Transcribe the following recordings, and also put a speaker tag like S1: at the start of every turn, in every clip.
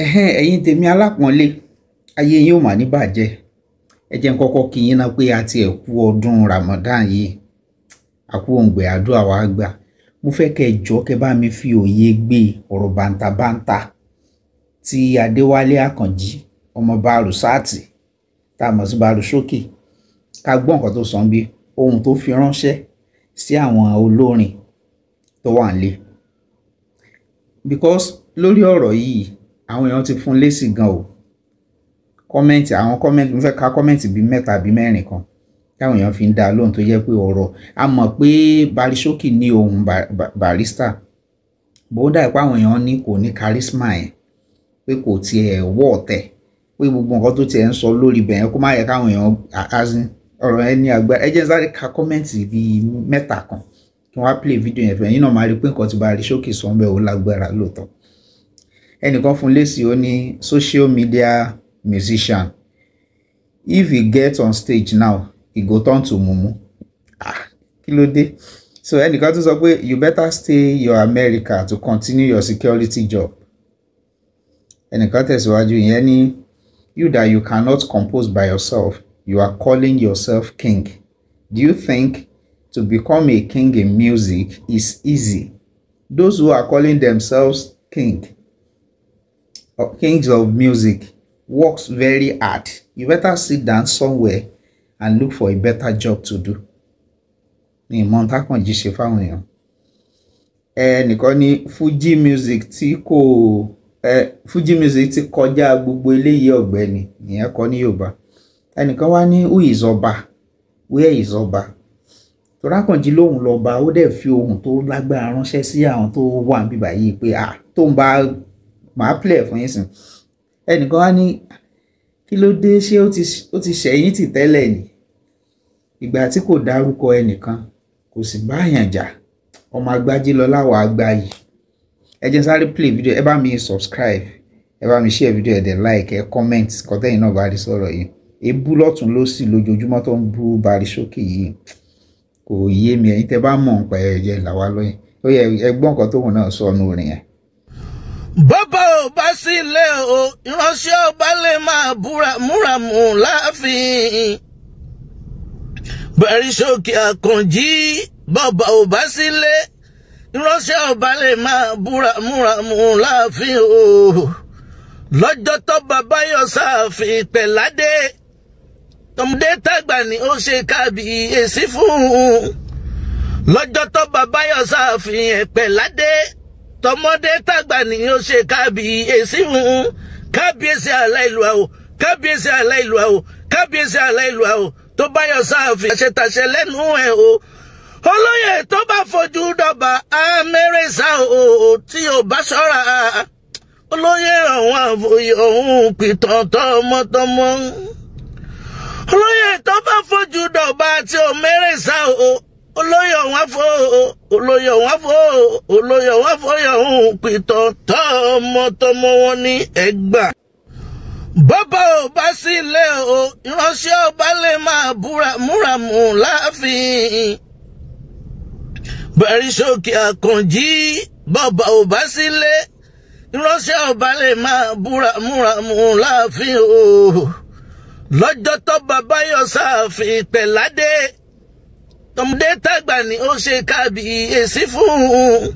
S1: Ẹ̀yin tèmi alápọ̀nlé ayé yín ò mà ní bàjẹ́. Ẹ jẹ́ n kọ́kọ́ kí yín náà pé a ti ẹ̀ kú ọdún Ramadan yìí, a kú òǹgbẹ àdúrà wa gbà. Mo fẹ́ kẹ́ jọ̀ọ́ kẹ́ bá mi fi òye gbé ọ̀rọ̀ bàǹtàbàǹtà tí Adéwálé Àkànjí ọmọ Bárùsáàtì tá a mọ̀ sí Bárùsókè ká gbọ́ nǹkan tó sọ bí ohun tó fi ránṣẹ́ sí àwọn olórin tó wà nílé. Because lórí ọ̀rọ̀ yìí àwọn èèyàn ti fún lésì gan o. Kọ́mẹ́ǹtì àwọn kọ́mẹ́ǹtì mo fẹ́ ka kọ́mẹ́ǹtì bíi mẹ́ta bíi mẹ́rin kan táwọn èèyàn fi ń dá lóhùn tó jẹ́ pé ọ̀rọ̀ a mọ̀ pé Bárùsókè ní ohun Barrister bó dà pé àwọn èèyàn ní kò ní charisma yẹn, pé kò tiẹ̀ wọ́ ọ̀tẹ̀, pé gbogbo nǹkan tó tiẹ̀ ń sọ lórí ibẹ̀ yẹn kó má yẹ káwọn èèyàn azin ọ̀rọ̀ yẹn ní agbára. Ẹ jẹ́ sáré ka kọ́mẹ́ǹtì bíi mẹ́ta kan kí wọ́n á play video yẹn fẹ́ yín náà máa rí pé nǹkan tí Bárùsókè sọ ń bẹ̀ ó lágbára lóòótọ́. Ẹnìkan fún lésì ó ní social media musician, if he get on stage now he go turn to mumu. Kí ló dé? So ẹnìkan tún sọ pé you better stay your America to continue your security job. Ẹnìkan tẹ̀síwájú ìyẹn ní you that you cannot compose by yourself, you are calling yourself king. Do you think to become a king in music is easy? Those who are calling themselves kings of music works very hard. You better sit down somewhere and look for a better job to do. Ní Montakanji ṣe fáwọn èèyàn. Ẹnìkan ní Fuji music ti kọjá gbogbo eléyìí ọ̀gbẹ́ni, ìyẹn kọ́ ní Yorùbá. Ẹnìkan wá ní who is ọba? Where is ọba? Torákànjí lóhùn lọ́ba, ó dẹ̀ fi ohun tó lágbára ránṣẹ́ sí àwọn tó wà níbí báyìí pé tó ń bá máa play fún yín sìn. Ẹnìkan wá ní kí ló dé, ṣé ó ti ṣẹ̀yìn tì tẹ́lẹ̀ ni? Ìgbà tí kò dárúkọ ẹnìkan kò sì bá àyàn jà, ọmọ Agbájí lọ láwọ̀ àgbà yìí. Ẹ jẹ́ sáré play video, ẹ bá mi subscribe, ẹ bá mi share video, ẹ dẹ̀ like, ẹ comment kọ́tẹ́yìn náà bá rí sọ̀rọ̀ yìí. Ebú lọ́tún lósì lójoojúmọ́ tó ń bú Bárùsókè yìí kò yé mi. Ẹ̀yin tẹ́ bá mọ̀ nípa ẹ̀jẹ̀ làwa lọ́yìn. Ó yẹ ẹgbọ́n kan tóun náà sọ ọ́nù orin yẹn.
S2: Bàbá ò bá sílé o, ìránṣẹ́ ọba lè máa múramù láàfin. Bárùsókè Àkànjí, bàbá ò bá sílé, ìránṣẹ́ ọba lè máa múramù láàfin o. Lọ́jọ́ tó bàbá yọ sáàfin pẹ̀ládé, tọmọdé tàgbà ni ó ṣe kábíyèsí fún. Lọ́jọ́ tó bàbá yọ sáàfin pẹ̀ládé, tọmọdé tàgbà ni ó ṣe kábíyèsí fún. Kábíyèsí aláìlúwa o, kábíyèsí aláìlúwa o, kábíyèsí aláìlúwa o, tó bá yọ sáàfin àṣetàṣe lẹ́nu ẹ̀ o. Olóyè tó bá fojú dọ̀bà amẹ́rẹ́sà o, tí ò bá ṣọ́ra. Olóyè àwọn àfòyè ọ̀hún pìtàn tọmọtọmọ. Olóyè tó bá fojú dọ̀bà tí ò mẹ́rẹ́sà o, olóyè ọ̀hún àfò, olóyè ọ̀hún àfò, olóyè ọ̀hún àfòyè ọ̀hún pìtàn tọmọtọmọ wọn ní ẹgbà. Bàbá ò bá sílé o, ìránṣẹ́ ọba lè máa múramù láàfin. Bárùsókè Àkànjí, bàbá ò bá sílé, ìránṣẹ́ ọba lè máa múramù láàfin o. Lọ́jọ́ tó bàbá yọ sáàfin pẹ̀ládé, tọmọdé tàgbà ni ó ṣe kábíyèsí fún.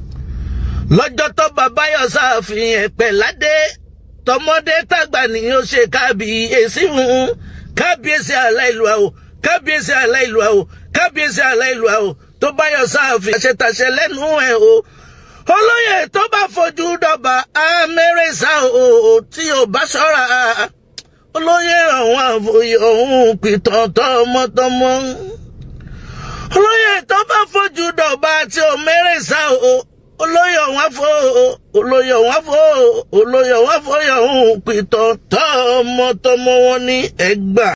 S2: Lọ́jọ́ tó bàbá yọ sáàfin pẹ̀ládé, tọmọdé tàgbà ni ó ṣe kábíyèsí fún. Kábíyèsí aláìlúwa o, kábíyèsí aláìlúwa o, kábíyèsí aláìlúwa o, tó bá yọ sáàfin àṣetàṣe lẹ́nu ẹ̀ o. Olóyè tó bá fojú dọ̀bà amẹ́rẹ́sà o, tí ò bá ṣọ́ra. Olóyè àwọn àfòyè ọ̀hún pìtàn tọmọtọmọ. Olóyè tó bá fojú dọ̀bà tí ò mẹ́rẹ́sà o, olóyè ọ̀hún àfò, olóyè ọ̀hún àfò, olóyè ọ̀hún àfòyè ọ̀hún pìtàn tọmọtọmọ wọn ní ẹgbà.